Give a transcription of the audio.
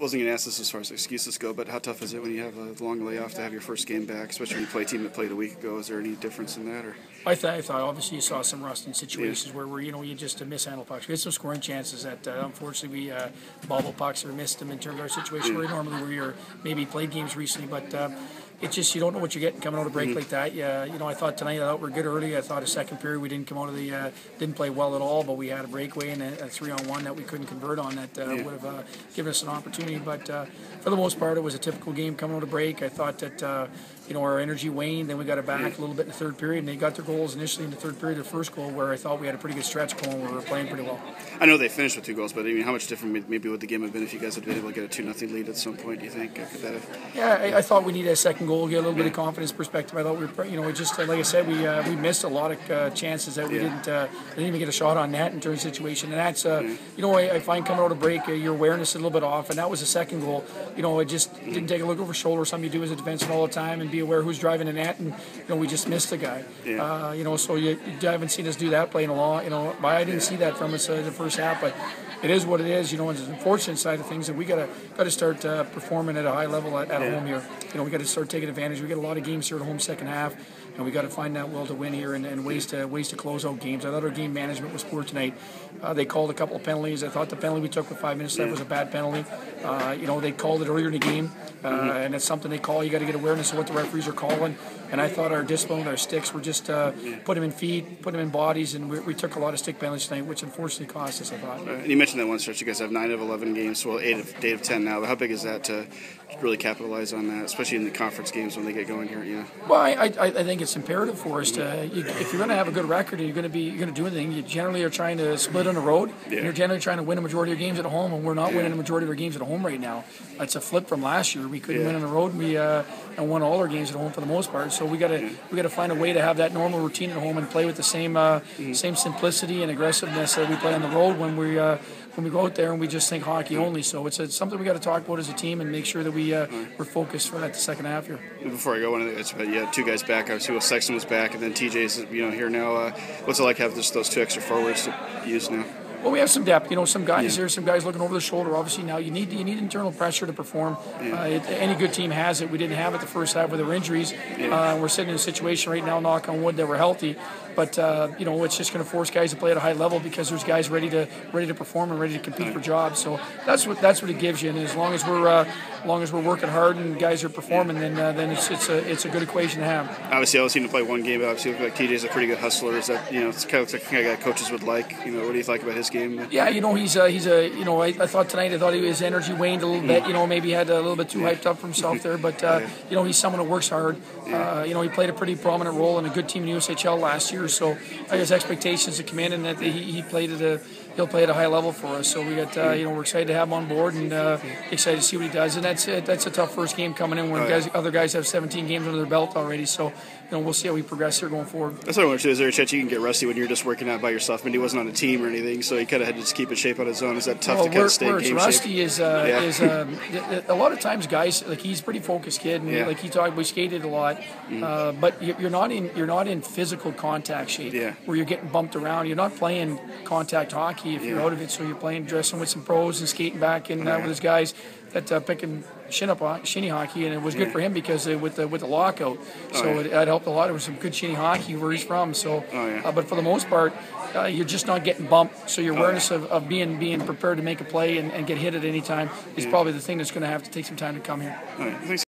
wasn't going to ask this as far as excuses go, but how tough is it when you have a long layoff to have your first game back, especially when you play a team that played a week ago? Is there any difference in that? Or I thought obviously you saw some rust in situations where you just mishandle pucks. We had some scoring chances that unfortunately we bobble pucks or missed them in terms of our situation where normally we're maybe played games recently, but it's just you don't know what you're getting coming out of a break like that. Yeah, I thought tonight we're good early. I thought a second period we didn't come out of didn't play well at all, but we had a breakaway and a 3-on-1 that we couldn't convert on that would have given us an opportunity. But for the most part, it was a typical game coming out of break. I thought that our energy waned, then we got it back a little bit in the third period, and they got their goals initially in the third period. Their first goal, where I thought we had a pretty good stretch going, where we were playing pretty well. I know they finished with 2 goals, but I mean, how much different maybe would the game have been if you guys had been able to get a 2-0 lead at some point? Do you think could that have? Yeah, I thought we needed a second goal, get a little bit of confidence perspective. I thought we were, just like I said, we missed a lot of chances that we didn't even get a shot on net in terms of situation, and that's I find coming out of break your awareness is a little bit off, and that was the second goal. It just didn't take a look over shoulder. Something you do as a defenseman all the time, and be aware who's driving the net, and we just missed the guy. So you haven't seen us do that playing a lot. But I didn't see that from us the first half, but it is what it is. It's the unfortunate side of things that we got to start performing at a high level at home here. We got to start taking advantage. We got a lot of games here at home second half, and we got to find that will to win here and ways to close out games. I thought our game management was poor tonight. They called a couple of penalties. I thought the penalty we took with 5 minutes left was a bad penalty. They called it earlier in the game, and it's something they call. You got to get awareness of what the referees are calling. And I thought our discipline, our sticks, were just put them in feet, put them in bodies, and we took a lot of stick penalties tonight, which unfortunately cost us, I thought. And you mentioned that one stretch. You guys have 9 of 11 games, well, 8 of 10 now. But how big is that to really capitalize on that, especially in the conference games when they get going here? Well, I think it's imperative for us to. If you're going to have a good record and you're going to do anything, you generally are trying to split on the road. And you're generally trying to win a majority of your games at home, and we're not winning a majority of our games at home right now. It's a flip from last year. We couldn't win on the road. And won all our games at home for the most part. So we got to find a way to have that normal routine at home and play with the same simplicity and aggressiveness that we play on the road when we go out there and we just think hockey only. So it's something we got to talk about as a team and make sure that we're focused for that the second half here. Before I go on, you had 2 guys back. Obviously, Sexton was back, and then TJ's here now. What's it like having just those 2 extra forwards to use now? Well, we have some depth. Some guys here, some guys looking over the shoulder. Obviously, now you need internal pressure to perform. Any good team has it. We didn't have it the first half with our injuries. We're sitting in a situation right now, knock on wood, that we're healthy. But it's just going to force guys to play at a high level because there's guys ready to perform and ready to compete for jobs. So that's what it gives you. And as long as we're working hard and guys are performing, then it's a good equation to have. Obviously, I was seen to play one game, but obviously, like TJ's a pretty good hustler. Is that it's kind of like the kind of guy coaches would like? What do you like about his game? Yeah, he's I thought tonight his energy waned a little bit. Maybe he had a little bit too hyped up for himself there. But he's someone who works hard. He played a pretty prominent role in a good team in USHL last year. So I guess expectations to come in and that he'll play at a high level for us. So we got we're excited to have him on board and excited to see what he does. And that's a tough first game coming in when other guys have 17 games under their belt already. So we'll see how we progress here going forward. That's what I want to do. Is there a chance you can get rusty when you're just working out by yourself? I mean, he wasn't on a team or anything, so he kind of had to just keep in shape on his own. Is that tough to kind of stay in game rusty shape? Is a lot of times guys he's a pretty focused kid and like he talked, we skated a lot, but you're not in physical contact shape where you're getting bumped around. You're not playing contact hockey if you're out of it. So you're dressing with some pros and skating back and with his guys that picking shinny hockey, and it was good for him because with the lockout, so it helped a lot. There was some good shinny hockey where he's from. So, but for the most part, you're just not getting bumped. So your awareness of being prepared to make a play and get hit at any time is probably the thing that's going to have to take some time to come here. Thanks.